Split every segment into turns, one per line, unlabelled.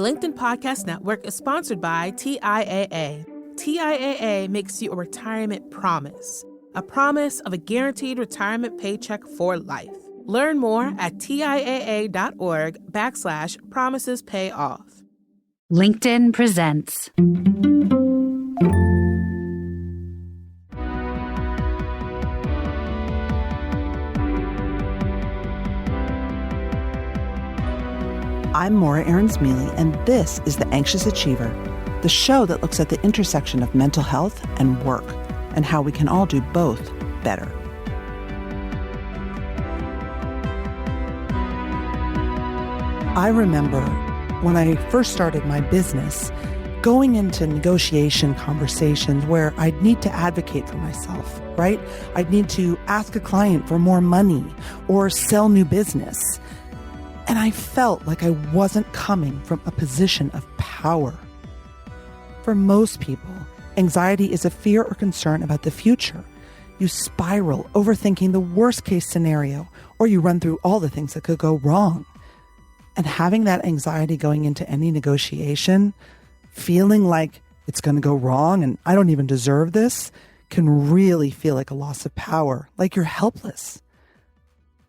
The LinkedIn Podcast Network is sponsored by TIAA. TIAA makes you a retirement promise, a promise of a guaranteed retirement paycheck for life. Learn more at TIAA.org/promises pay off.
LinkedIn presents.
I'm Aarons-Mele, and this is The Anxious Achiever, the show that looks at the intersection of mental health and work, and how we can all do both better. I remember when I first started my business, going into negotiation conversations where I'd need to advocate for myself, right? I'd need to ask a client for more money or sell new business. And I felt like I wasn't coming from a position of power. For most people, anxiety is a fear or concern about the future. You spiral, overthinking the worst case scenario, or you run through all the things that could go wrong. And having that anxiety going into any negotiation, feeling like it's going to go wrong and I don't even deserve this, can really feel like a loss of power, like you're helpless.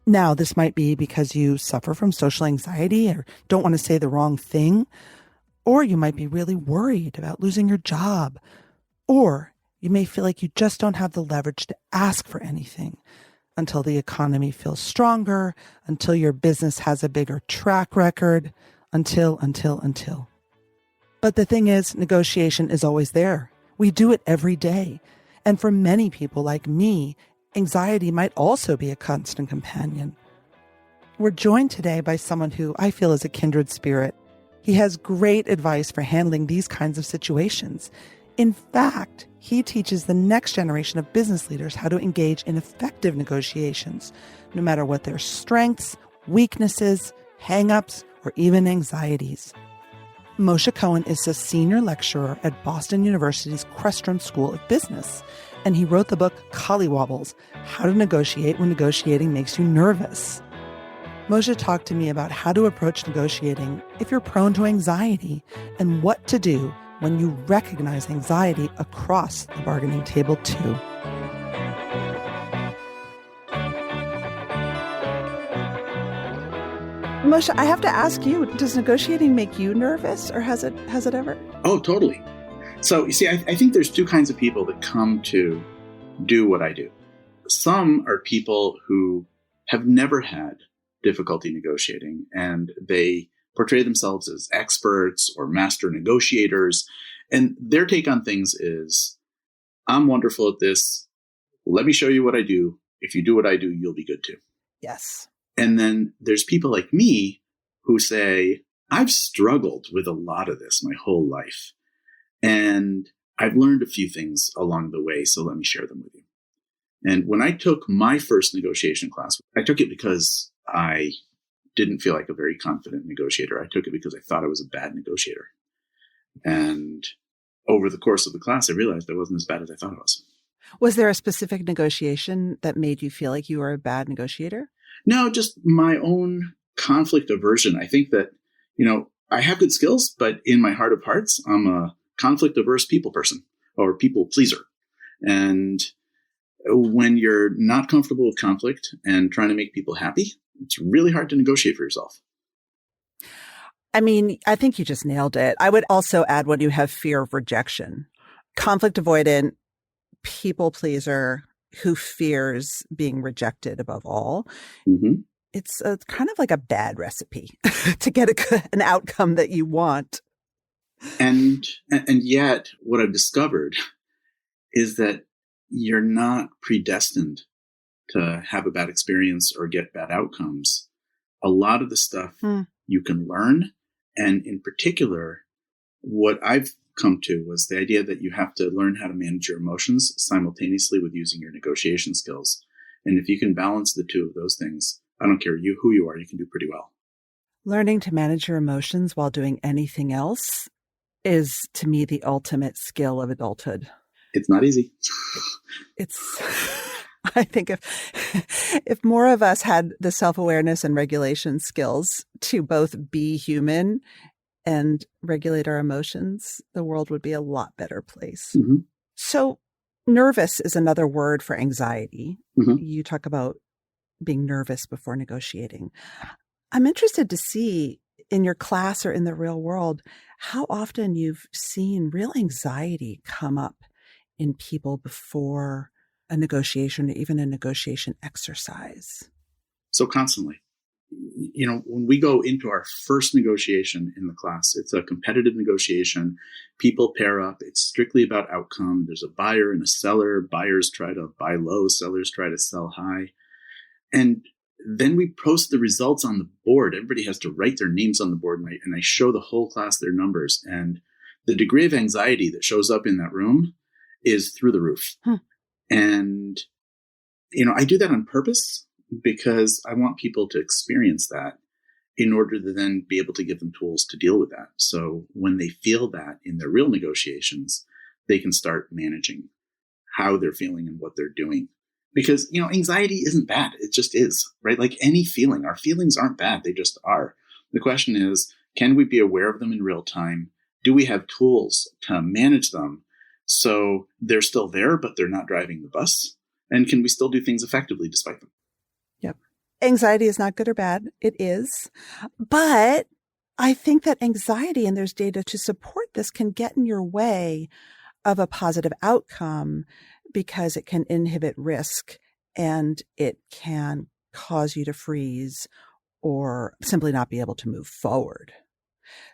Now, this might be because you suffer from social anxiety or don't want to say the wrong thing, or you might be really worried about losing your job, or you may feel like you just don't have the leverage to ask for anything until the economy feels stronger, until your business has a bigger track record, until. But the thing is, negotiation is always there. We do it every day. And for many people like me, anxiety might also be a constant companion. We're joined today by someone who I feel is a kindred spirit. He has great advice for handling these kinds of situations. In fact, he teaches the next generation of business leaders how to engage in effective negotiations, no matter what their strengths, weaknesses, hang-ups, or even anxieties. Moshe Cohen is a senior lecturer at Boston University's Crestron School of Business, and he wrote the book Collywobbles, How to Negotiate When Negotiating Makes You Nervous. Moshe talked to me about how to approach negotiating if you're prone to anxiety and what to do when you recognize anxiety across the bargaining table too. Moshe, I have to ask you, does negotiating make you nervous, or has it ever?
Oh, totally. So, you see, I think there's two kinds of people that come to do what I do. Some are people who have never had difficulty negotiating, and they portray themselves as experts or master negotiators. And their take on things is, I'm wonderful at this. Let me show you what I do. If you do what I do, you'll be good too.
Yes.
And then there's people like me who say, I've struggled with a lot of this my whole life. And I've learned a few things along the way, so let me share them with you. And when I took my first negotiation class, I took it because I didn't feel like a very confident negotiator. I took it because I thought I was a bad negotiator. And over the course of the class, I realized I wasn't as bad as I thought I was.
Was there a specific negotiation that made you feel like you were a bad negotiator?
No, just my own conflict aversion. I think that, I have good skills, but in my heart of hearts, I'm a conflict averse people person or people pleaser. And when you're not comfortable with conflict and trying to make people happy, it's really hard to negotiate for yourself.
I mean, I think you just nailed it. I would also add when you have fear of rejection, conflict avoidant, people pleaser who fears being rejected above all.
Mm-hmm.
It's kind of like a bad recipe to get an outcome that you want.
And yet what I've discovered is that you're not predestined to have a bad experience or get bad outcomes. A lot of the stuff you can learn. And in particular, what I've come to was the idea that you have to learn how to manage your emotions simultaneously with using your negotiation skills. And if you can balance the two of those things, I don't care who you are, you can do pretty well.
Learning to manage your emotions while doing anything else is, to me, the ultimate skill of adulthood.
It's not easy.
I think if more of us had the self-awareness and regulation skills to both be human and regulate our emotions, the world would be a lot better place.
Mm-hmm.
So nervous is another word for anxiety.
Mm-hmm.
You talk about being nervous before negotiating. I'm interested to see in your class or in the real world, how often you've seen real anxiety come up in people before a negotiation or even a negotiation exercise.
So constantly. When we go into our first negotiation in the class, it's a competitive negotiation. People pair up. It's strictly about outcome. There's a buyer and a seller. Buyers try to buy low. Sellers try to sell high. And then we post the results on the board. Everybody has to write their names on the board. And I show the whole class their numbers. And the degree of anxiety that shows up in that room is through the roof. And, I do that on purpose, because I want people to experience that in order to then be able to give them tools to deal with that. So when they feel that in their real negotiations, they can start managing how they're feeling and what they're doing. Because, anxiety isn't bad. It just is, right? Like any feeling, our feelings aren't bad. They just are. The question is, can we be aware of them in real time? Do we have tools to manage them so they're still there, but they're not driving the bus? And can we still do things effectively despite them?
Yep. Anxiety is not good or bad. It is. But I think that anxiety, and there's data to support this, can get in your way of a positive outcome because it can inhibit risk and it can cause you to freeze or simply not be able to move forward.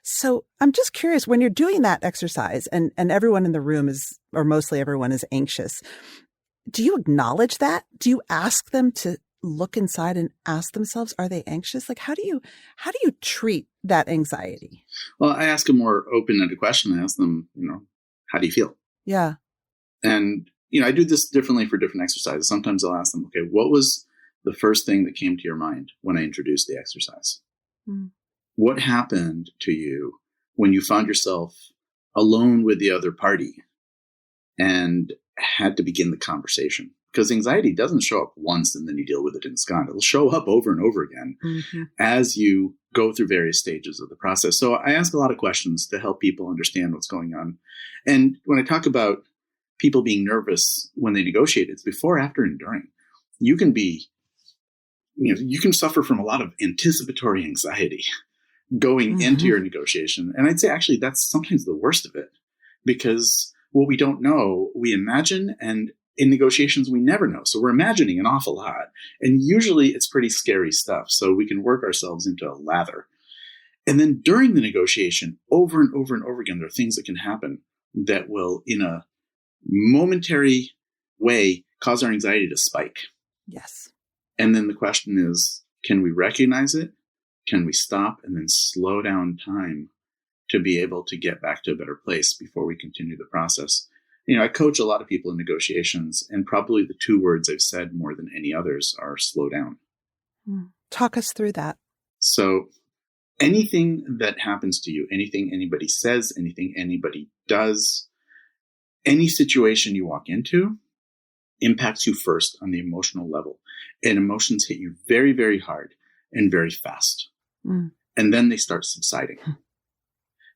So I'm just curious, when you're doing that exercise and everyone in the room is, or mostly everyone is anxious, do you acknowledge that? Do you ask them to look inside and ask themselves, are they anxious? Like, how do you treat that anxiety?
Well, I ask a more open-ended question. I ask them, how do you feel?
Yeah.
And, I do this differently for different exercises. Sometimes I'll ask them, okay, what was the first thing that came to your mind when I introduced the exercise? What happened to you when you found yourself alone with the other party and had to begin the conversation? Because anxiety doesn't show up once and then you deal with it and it's gone. It'll show up over and over again as you go through various stages of the process. So I ask a lot of questions to help people understand what's going on. And when I talk about people being nervous when they negotiate, it's before, after, and during. You can be, you can suffer from a lot of anticipatory anxiety going into your negotiation. And I'd say actually that's sometimes the worst of it, because what we don't know, we imagine, and in negotiations, we never know. So we're imagining an awful lot. And usually it's pretty scary stuff. So we can work ourselves into a lather. And then during the negotiation, over and over and over again, there are things that can happen that will, in a momentary way, cause our anxiety to spike.
Yes.
And then the question is, can we recognize it? Can we stop and then slow down time to be able to get back to a better place before we continue the process? I coach a lot of people in negotiations, and probably the two words I've said more than any others are slow down.
Talk us through that.
So anything that happens to you, anything anybody says, anything anybody does, any situation you walk into impacts you first on the emotional level. And emotions hit you very, very hard and very fast. And then they start subsiding.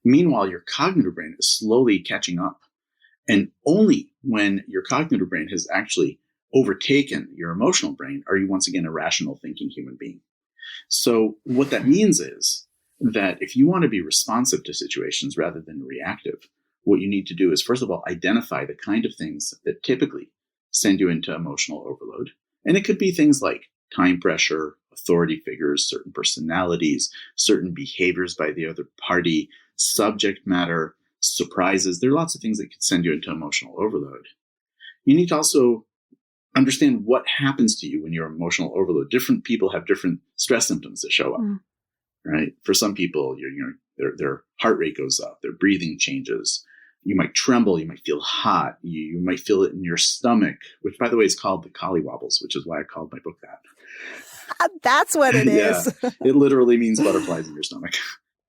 Meanwhile, your cognitive brain is slowly catching up. And only when your cognitive brain has actually overtaken your emotional brain are you once again a rational thinking human being. So what that means is that if you want to be responsive to situations rather than reactive, what you need to do is, first of all, identify the kind of things that typically send you into emotional overload. And it could be things like time pressure, authority figures, certain personalities, certain behaviors by the other party, subject matter, surprises. There are lots of things that could send you into emotional overload. You need to also understand what happens to you when you're emotional overload. Different people have different stress symptoms that show up, right? For some people, their heart rate goes up, their breathing changes. You might tremble, you might feel hot, you might feel it in your stomach, which, by the way, is called the collywobbles, which is why I called my book that.
That's what it is.
It literally means butterflies in your stomach.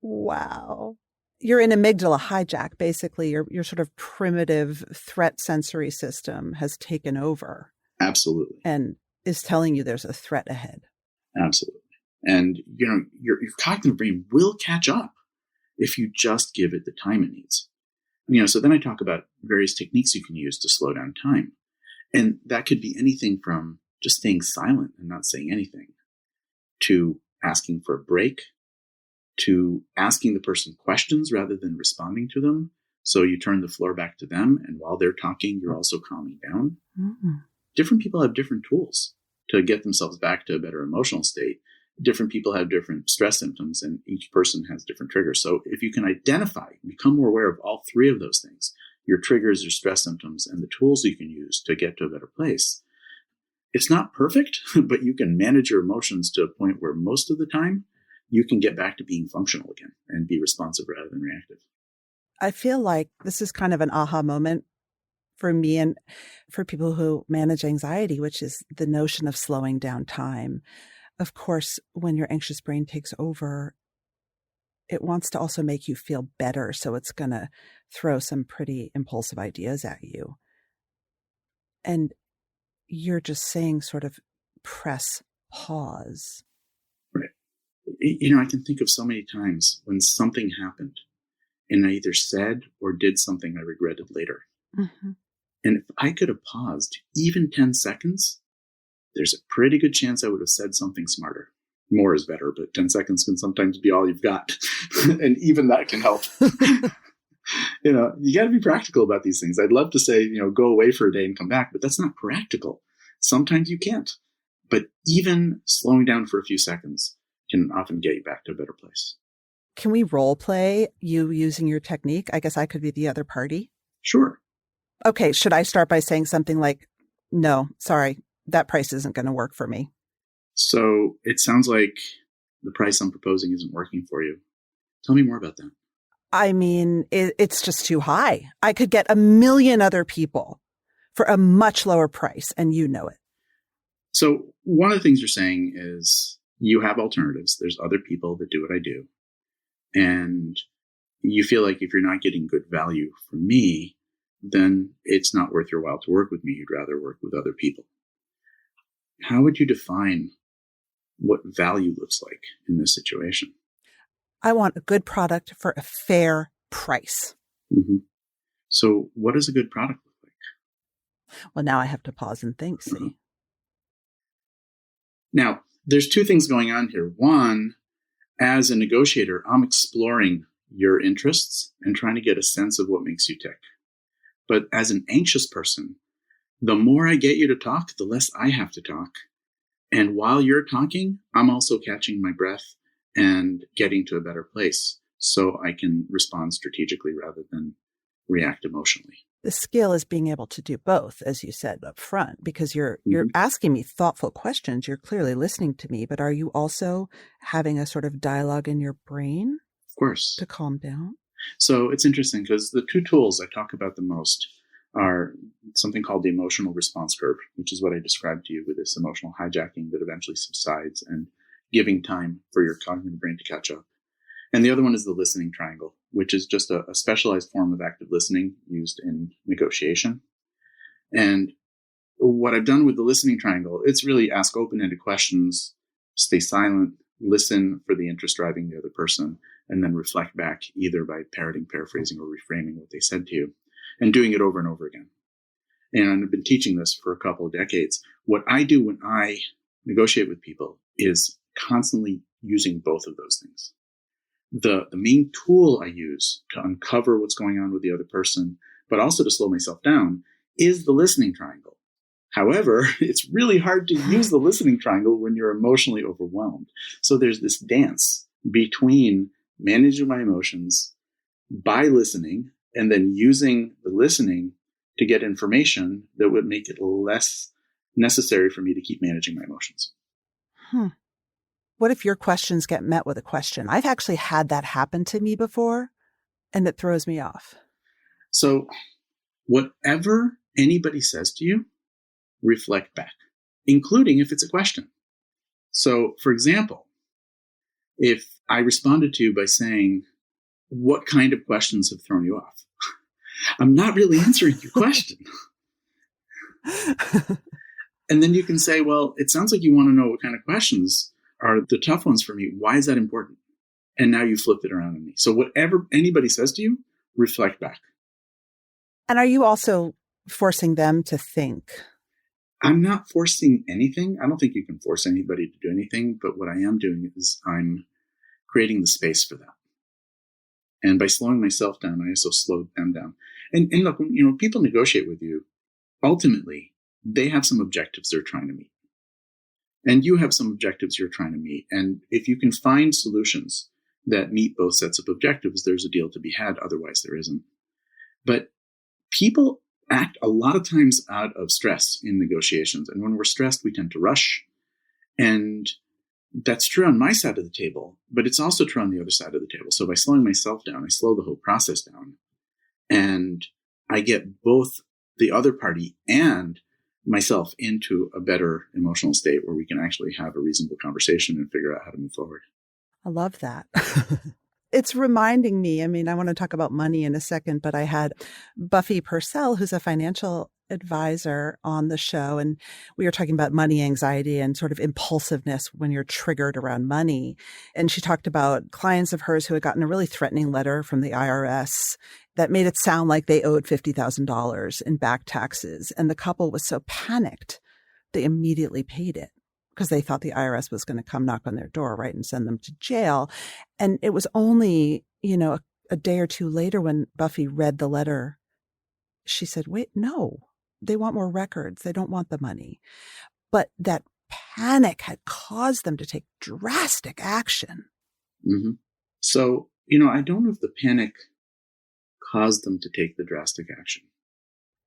Wow. You're in amygdala hijack. Basically, your sort of primitive threat sensory system has taken over.
Absolutely.
And is telling you there's a threat ahead.
Absolutely. And, your cognitive brain will catch up. if you just give it the time it needs. So then I talk about various techniques you can use to slow down time. And that could be anything from just staying silent and not saying anything, to asking for a break, to asking the person questions rather than responding to them. So you turn the floor back to them, and while they're talking, you're also calming down. Mm-hmm. Different people have different tools to get themselves back to a better emotional state. Different people have different stress symptoms, and each person has different triggers. So if you can identify, become more aware of all three of those things, your triggers, your stress symptoms, and the tools you can use to get to a better place, it's not perfect, but you can manage your emotions to a point where most of the time you can get back to being functional again and be responsive rather than reactive.
I feel like this is kind of an aha moment for me and for people who manage anxiety, which is the notion of slowing down time. Of course, when your anxious brain takes over, it wants to also make you feel better. So it's going to throw some pretty impulsive ideas at you. And you're just saying sort of press pause.
Right. I can think of so many times when something happened and I either said or did something I regretted later. Mm-hmm. And if I could have paused even 10 seconds, there's a pretty good chance I would have said something smarter. More is better, but 10 seconds can sometimes be all you've got. And even that can help. You got to be practical about these things. I'd love to say, go away for a day and come back, but that's not practical. Sometimes you can't. But even slowing down for a few seconds can often get you back to a better place.
Can we role play you using your technique? I guess I could be the other party.
Sure.
Okay. Should I start by saying something like, no, sorry, that price isn't going to work for me?
So it sounds like the price I'm proposing isn't working for you. Tell me more about that.
I mean, it's just too high. I could get 1 million other people for a much lower price, and you know it.
So one of the things you're saying is you have alternatives. There's other people that do what I do. And you feel like if you're not getting good value from me, then it's not worth your while to work with me. You'd rather work with other people. How would you define what value looks like in this situation?
I want a good product for a fair price.
Mm-hmm. So what does a good product look like?
Well, now I have to pause and think, see?
Mm-hmm. Now, there's two things going on here. One, as a negotiator, I'm exploring your interests and trying to get a sense of what makes you tick. But as an anxious person, the more I get you to talk, the less I have to talk. And while you're talking, I'm also catching my breath and getting to a better place so I can respond strategically rather than react emotionally.
The skill is being able to do both, as you said up front, because you're asking me thoughtful questions. You're clearly listening to me, but are you also having a sort of dialogue in your brain?
Of course.
To calm down?
So it's interesting because the two tools I talk about the most are something called the emotional response curve, which is what I described to you with this emotional hijacking that eventually subsides and giving time for your cognitive brain to catch up. And the other one is the listening triangle, which is just a specialized form of active listening used in negotiation. And what I've done with the listening triangle, it's really ask open-ended questions, stay silent, listen for the interest driving the other person, and then reflect back either by parroting, paraphrasing, or reframing what they said to you, and doing it over and over again. And I've been teaching this for a couple of decades. What I do when I negotiate with people is constantly using both of those things. The main tool I use to uncover what's going on with the other person, but also to slow myself down, is the listening triangle. However, it's really hard to use the listening triangle when you're emotionally overwhelmed. So there's this dance between managing my emotions by listening and then using the listening to get information that would make it less necessary for me to keep managing my emotions.
What if your questions get met with a question? I've actually had that happen to me before, and it throws me off.
So whatever anybody says to you, reflect back, including if it's a question. So, for example, if I responded to you by saying, what kind of questions have thrown you off? I'm not really answering your question. And then you can say, well, it sounds like you want to know what kind of questions are the tough ones for me. Why is that important? And now you flipped it around on me. So whatever anybody says to you, reflect back.
And are you also forcing them to think?
I'm not forcing anything. I don't think you can force anybody to do anything. But what I am doing is I'm creating the space for that. And by slowing myself down, I also slow them down. And look, people negotiate with you. Ultimately, they have some objectives they're trying to meet. And you have some objectives you're trying to meet. And if you can find solutions that meet both sets of objectives, there's a deal to be had. Otherwise, there isn't. But people act a lot of times out of stress in negotiations. And when we're stressed, we tend to rush. And that's true on my side of the table, but it's also true on the other side of the table. So by slowing myself down, I slow the whole process down. And I get both the other party and myself into a better emotional state where we can actually have a reasonable conversation and figure out how to move forward.
I love that. It's reminding me, I want to talk about money in a second, but I had Buffy Purcell, who's a financial advisor, on the show, and we were talking about money anxiety and sort of impulsiveness when you're triggered around money. And she talked about clients of hers who had gotten a really threatening letter from the IRS that made it sound like they owed $50,000 in back taxes. And the couple was so panicked, they immediately paid it, because they thought the IRS was going to come knock on their door, right, and send them to jail. And it was only, a day or two later when Buffy read the letter, she said, wait, no, they want more records. They don't want the money. But that panic had caused them to take drastic action.
Mm-hmm. So, I don't know if the panic caused them to take the drastic action.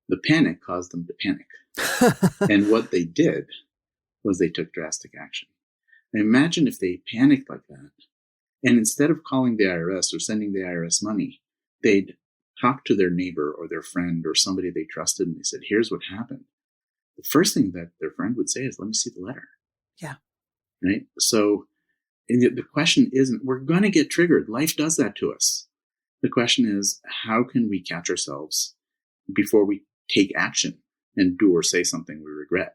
The panic caused them to panic. And what they did was they took drastic action. And imagine if they panicked like that, and instead of calling the IRS or sending the IRS money, they'd talk to their neighbor or their friend or somebody they trusted, and they said, here's what happened. The first thing that their friend would say is, let me see the letter.
Yeah.
Right? So the question isn't, we're going to get triggered. Life does that to us. The question is, how can we catch ourselves before we take action and do or say something we regret?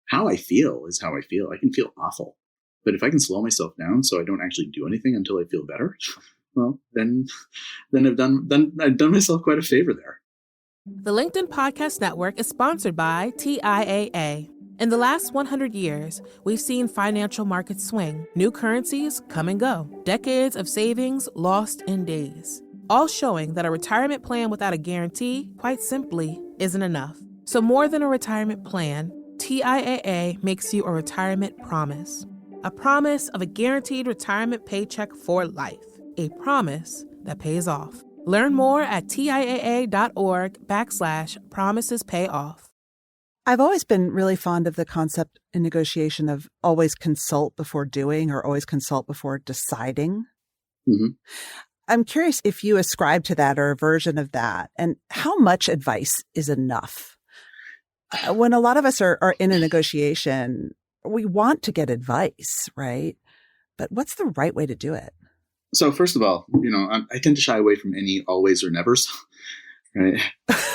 How I feel is how I feel. I can feel awful. But if I can slow myself down so I don't actually do anything until I feel better, well, then I've done myself quite a favor there.
The LinkedIn Podcast Network is sponsored by TIAA. In the last 100 years, we've seen financial markets swing, new currencies come and go, decades of savings lost in days, all showing that a retirement plan without a guarantee, quite simply, isn't enough. So more than a retirement plan, TIAA makes you a retirement promise. A promise of a guaranteed retirement paycheck for life. A promise that pays off. Learn more at TIAA.org/promisespayoff.
I've always been really fond of the concept in negotiation of always consult before doing or always consult before deciding.
Mm-hmm.
I'm curious if you ascribe to that or a version of that, and how much advice is enough? When a lot of us are in a negotiation, we want to get advice, right? But what's the right way to do it?
So first of all, I tend to shy away from any always or nevers, right?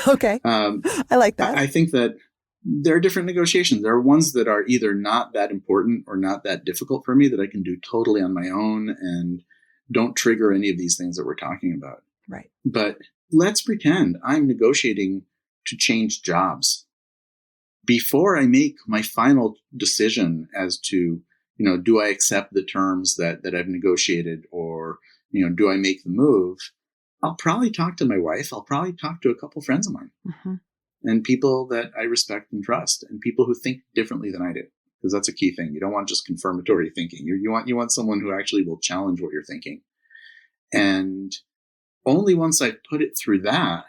Okay. I like that.
I think that there are different negotiations. There are ones that are either not that important or not that difficult for me that I can do totally on my own and don't trigger any of these things that we're talking about.
Right.
But let's pretend I'm negotiating to change jobs. Before I make my final decision as to, do I accept the terms that I've negotiated, or, do I make the move? I'll probably talk to my wife. I'll probably talk to a couple friends of mine, mm-hmm. and people that I respect and trust, and people who think differently than I do, because that's a key thing. You don't want just confirmatory thinking. You want someone who actually will challenge what you're thinking. And only once I put it through that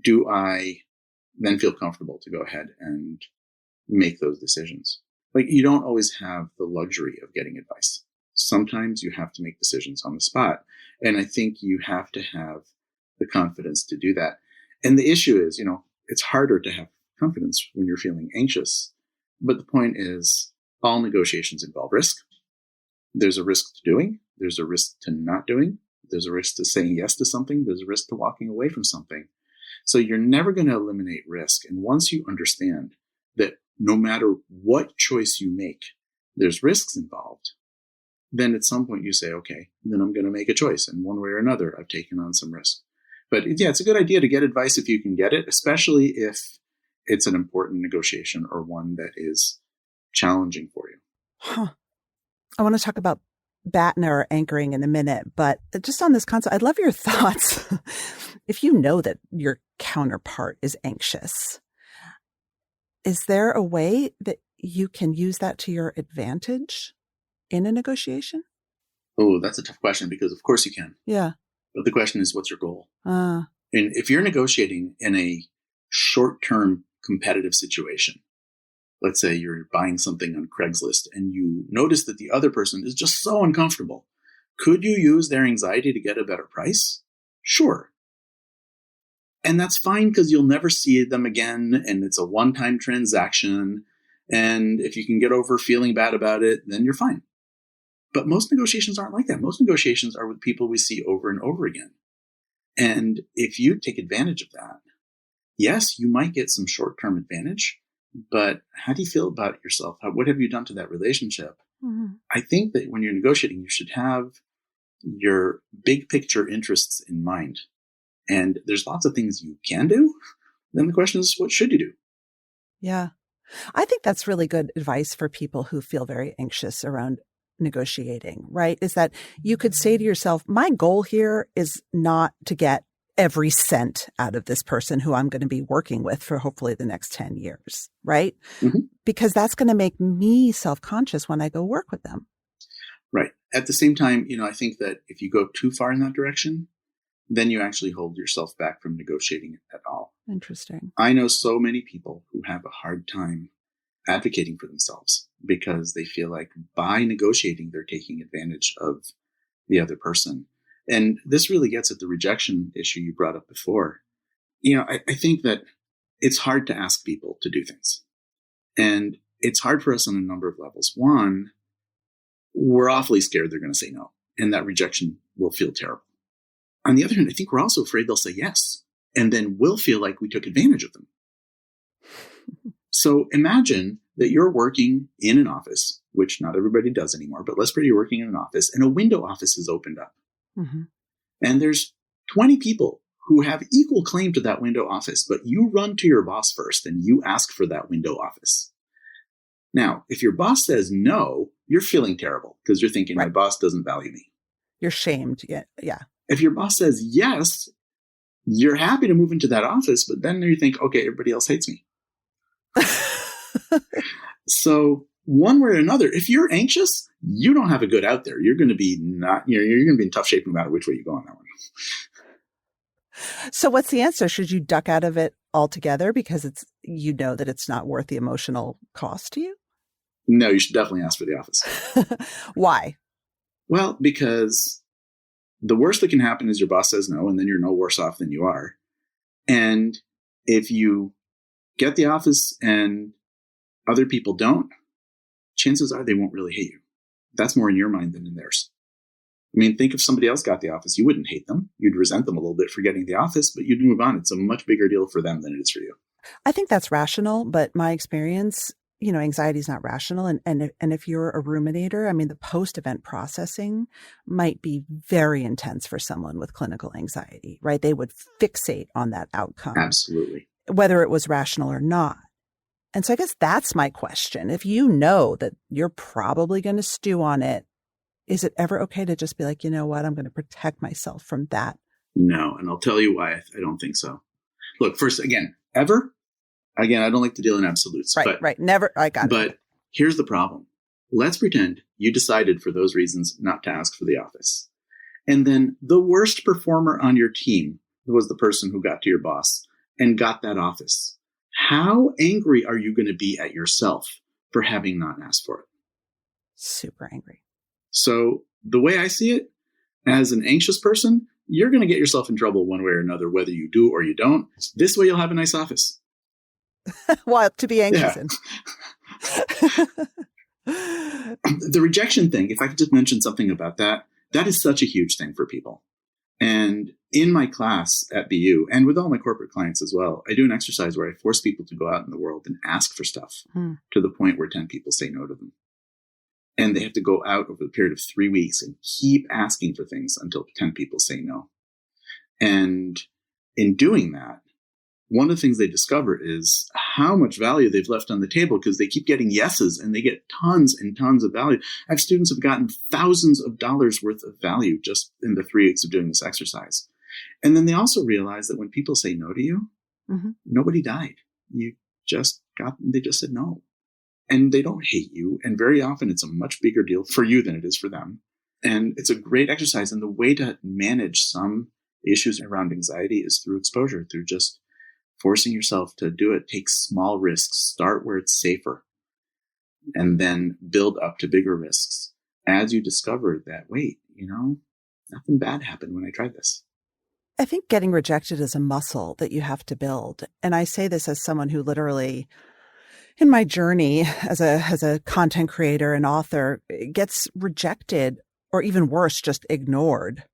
do I then feel comfortable to go ahead and make those decisions. Like, you don't always have the luxury of getting advice. Sometimes you have to make decisions on the spot. And I think you have to have the confidence to do that. And the issue is, it's harder to have confidence when you're feeling anxious. But the point is, all negotiations involve risk. There's a risk to doing. There's a risk to not doing. There's a risk to saying yes to something. There's a risk to walking away from something. So you're never going to eliminate risk. And once you understand that no matter what choice you make, there's risks involved, then at some point you say, okay, then I'm going to make a choice. And one way or another, I've taken on some risk. But yeah, it's a good idea to get advice if you can get it, especially if it's an important negotiation or one that is challenging for you.
Huh. I want to talk about BATNA or anchoring in a minute, but just on this concept, I'd love your thoughts. If you know that your counterpart is anxious, is there a way that you can use that to your advantage in a negotiation?
Oh, that's a tough question because of course you can.
Yeah.
But the question is, what's your goal? And if you're negotiating in a short-term competitive situation, let's say you're buying something on Craigslist and you notice that the other person is just so uncomfortable, could you use their anxiety to get a better price? Sure. And that's fine because you'll never see them again and it's a one-time transaction. And if you can get over feeling bad about it, then you're fine. But most negotiations aren't like that. Most negotiations are with people we see over and over again. And if you take advantage of that, yes, you might get some short-term advantage, but how do you feel about yourself? What have you done to that relationship? Mm-hmm. I think that when you're negotiating, you should have your big picture interests in mind. And there's lots of things you can do. Then the question is, what should you do?
Yeah. I think that's really good advice for people who feel very anxious around negotiating, right? Is that you could say to yourself, my goal here is not to get every cent out of this person who I'm going to be working with for hopefully the next 10 years, right? Mm-hmm. Because that's going to make me self-conscious when I go work with them.
Right. At the same time, I think that if you go too far in that direction, then you actually hold yourself back from negotiating at all.
Interesting.
I know so many people who have a hard time advocating for themselves because they feel like by negotiating, they're taking advantage of the other person. And this really gets at the rejection issue you brought up before. I think that it's hard to ask people to do things. And it's hard for us on a number of levels. One, we're awfully scared they're going to say no, and that rejection will feel terrible. On the other hand, I think we're also afraid they'll say yes, and then we'll feel like we took advantage of them. So imagine that you're working in an office, which not everybody does anymore, but let's say you're working in an office and a window office is opened up. Mm-hmm. And there's 20 people who have equal claim to that window office, but you run to your boss first and you ask for that window office. Now, if your boss says no, you're feeling terrible because you're thinking, right, my boss doesn't value me.
You're shamed. Yeah.
If your boss says yes, you're happy to move into that office, but then you think, okay, everybody else hates me. So one way or another, if you're anxious, you don't have a good out there. You're going to be you're going to be in tough shape no matter which way you go on that one.
So what's the answer? Should you duck out of it altogether because that it's not worth the emotional cost to you?
No, you should definitely ask for the office.
Why?
Well, because the worst that can happen is your boss says no, and then you're no worse off than you are. And if you get the office and other people don't, chances are they won't really hate you. That's more in your mind than in theirs. I mean, think if somebody else got the office, you wouldn't hate them. You'd resent them a little bit for getting the office, but you'd move on. It's a much bigger deal for them than it is for you.
I think that's rational, but my experience, anxiety is not rational. And if you're a ruminator, I mean, the post-event processing might be very intense for someone with clinical anxiety, right? They would fixate on that outcome.
Absolutely.
Whether it was rational or not. And so I guess that's my question. If you know that you're probably going to stew on it, is it ever okay to just be like, you know what, I'm going to protect myself from that?
No. And I'll tell you why I don't think so. Look, first, again, I don't like to deal in absolutes.
Right. Never. I got it.
But here's the problem. Let's pretend you decided for those reasons not to ask for the office. And then the worst performer on your team was the person who got to your boss and got that office. How angry are you going to be at yourself for having not asked for it?
Super angry.
So the way I see it, as an anxious person, you're going to get yourself in trouble one way or another, whether you do or you don't. This way you'll have a nice office.
Well, to be anxious in.
The rejection thing, if I could just mention something about that is such a huge thing for people. And in my class at BU, and with all my corporate clients as well, I do an exercise where I force people to go out in the world and ask for stuff to the point where 10 people say no to them. And they have to go out over the period of 3 weeks and keep asking for things until 10 people say no. And in doing that, one of the things they discover is how much value they've left on the table because they keep getting yeses and they get tons and tons of value. I have students who've gotten thousands of dollars worth of value just in the 3 weeks of doing this exercise. And then they also realize that when people say no to you, nobody died. They just said no. And they don't hate you. And very often it's a much bigger deal for you than it is for them. And it's a great exercise. And the way to manage some issues around anxiety is through exposure, through just forcing yourself to do it. Take small risks, start where it's safer, and then build up to bigger risks as you discover that, wait, nothing bad happened when I tried this.
I think getting rejected is a muscle that you have to build. And I say this as someone who literally, in my journey as a content creator and author, gets rejected, or even worse, just ignored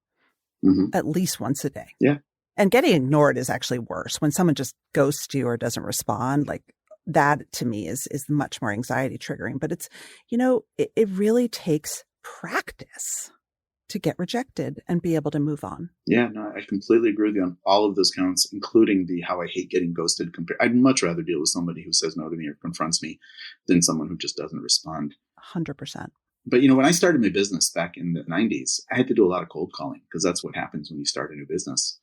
at least once a day.
Yeah.
And getting ignored is actually worse. When someone just ghosts you or doesn't respond, like that to me is much more anxiety triggering. But it's, it really takes practice to get rejected and be able to move on.
Yeah, no, I completely agree with you on all of those counts, including the how I hate getting ghosted. I'd much rather deal with somebody who says no to me or confronts me than someone who just doesn't respond.
100%.
But, when I started my business back in the 90s, I had to do a lot of cold calling because that's what happens when you start a new business.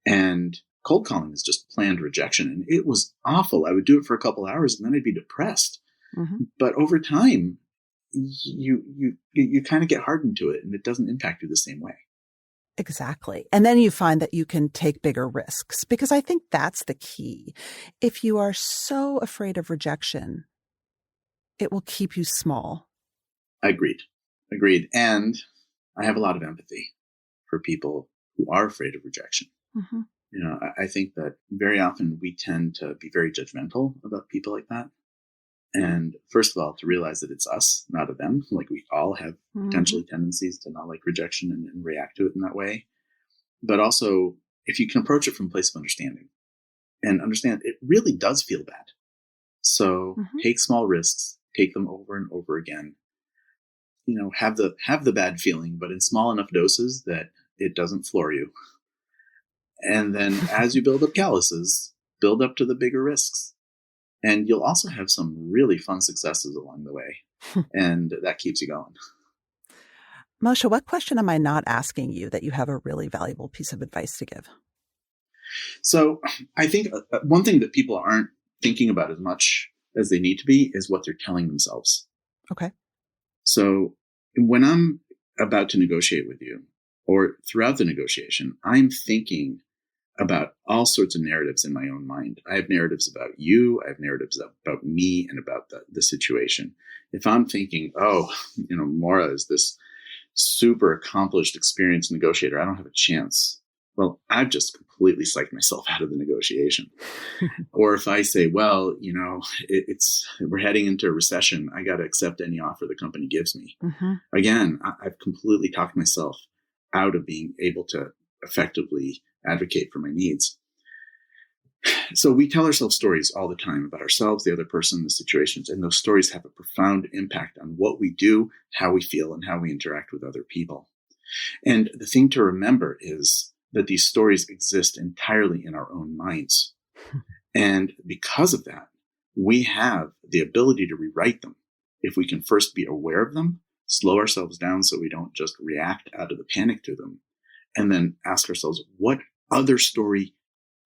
And cold calling is just planned rejection. And it was awful. I would do it for a couple hours and then I'd be depressed. But over time, you kind of get hardened to it and it doesn't impact you the same way.
Exactly. And then you find that you can take bigger risks, because I think that's the key. If you are so afraid of rejection, it will keep you small. Agreed.
And I have a lot of empathy for people who are afraid of rejection. I think that very often we tend to be very judgmental about people like that. And first of all, to realize that it's us, not a them. Like we all have potentially tendencies to not like rejection and react to it in that way. But also, if you can approach it from a place of understanding and understand it really does feel bad. So take small risks, take them over and over again. Have the bad feeling, but in small enough doses that it doesn't floor you. And then as you build up calluses, build up to the bigger risks. And you'll also have some really fun successes along the way. And that keeps you going.
Moshe, what question am I not asking you that you have a really valuable piece of advice to give?
So I think one thing that people aren't thinking about as much as they need to be is what they're telling themselves.
Okay.
So when I'm about to negotiate with you, or throughout the negotiation, I'm thinking about all sorts of narratives in my own mind. I have narratives about you. I have narratives about me and about the situation. If I'm thinking, Maura is this super accomplished, experienced negotiator, I don't have a chance. Well, I've just completely psyched myself out of the negotiation. Or if I say, we're heading into a recession, I got to accept any offer the company gives me. Again, I've completely talked myself out of being able to effectively advocate for my needs. So we tell ourselves stories all the time about ourselves, the other person, the situations, and those stories have a profound impact on what we do, how we feel, and how we interact with other people. And the thing to remember is that these stories exist entirely in our own minds. And because of that, we have the ability to rewrite them if we can first be aware of them, slow ourselves down so we don't just react out of the panic to them, and then ask ourselves, what other story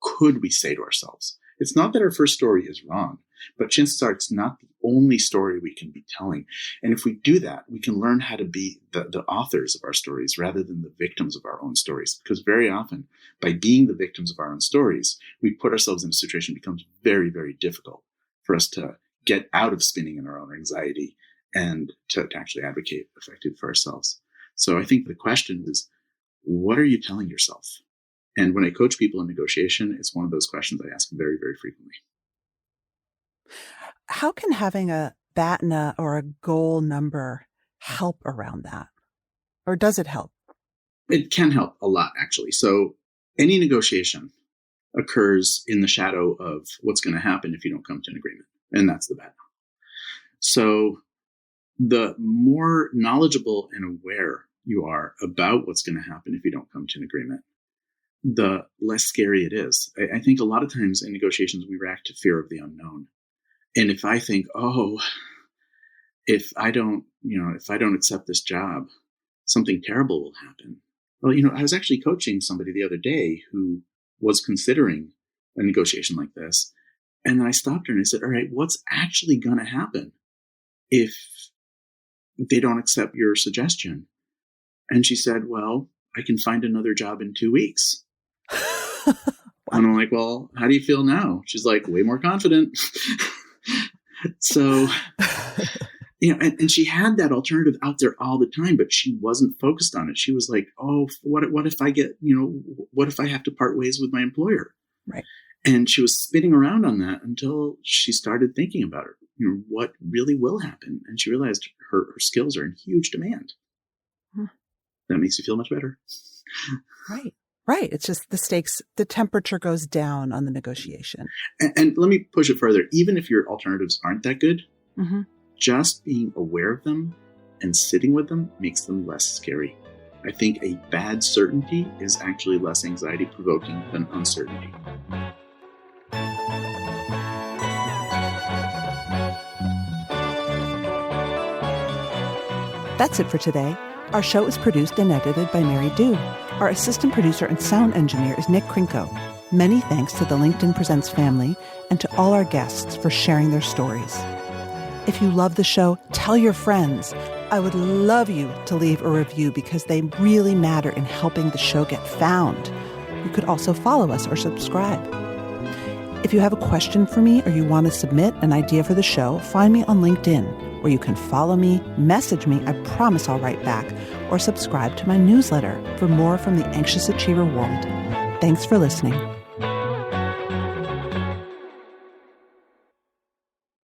could we say to ourselves? It's not that our first story is wrong, but chances are it's not the only story we can be telling. And if we do that, we can learn how to be the authors of our stories rather than the victims of our own stories. Because very often, by being the victims of our own stories, we put ourselves in a situation that becomes very, very difficult for us to get out of spinning in our own anxiety and to actually advocate effectively for ourselves. So I think the question is, what are you telling yourself? And when I coach people in negotiation, it's one of those questions I ask very, very frequently.
How can having a BATNA or a goal number help around that? Or does it help?
It can help a lot, actually. So any negotiation occurs in the shadow of what's going to happen if you don't come to an agreement. And that's the BATNA. So the more knowledgeable and aware you are about what's going to happen if you don't come to an agreement, the less scary it is. I think a lot of times in negotiations, we react to fear of the unknown. And if I think, if I don't accept this job, something terrible will happen. Well, I was actually coaching somebody the other day who was considering a negotiation like this. And I stopped her and I said, all right, what's actually going to happen if they don't accept your suggestion? And she said, well, I can find another job in 2 weeks. And I'm like, well, how do you feel now? She's like, way more confident. So, and she had that alternative out there all the time, but she wasn't focused on it. She was like, oh, what if I get, what if I have to part ways with my employer?
Right.
And she was spinning around on that until she started thinking about it. What really will happen? And she realized her skills are in huge demand. That makes you feel much better.
Right. Right. It's just the temperature goes down on the negotiation.
And let me push it further. Even if your alternatives aren't that good, just being aware of them and sitting with them makes them less scary. I think a bad certainty is actually less anxiety provoking than uncertainty.
That's it for today. Our show is produced and edited by Mary Dew. Our assistant producer and sound engineer is Nick Krinko. Many thanks to the LinkedIn Presents family and to all our guests for sharing their stories. If you love the show, tell your friends. I would love you to leave a review because they really matter in helping the show get found. You could also follow us or subscribe. If you have a question for me or you want to submit an idea for the show, find me on LinkedIn, where you can follow me, message me, I promise I'll write back, or subscribe to my newsletter for more from the Anxious Achiever world. Thanks for listening.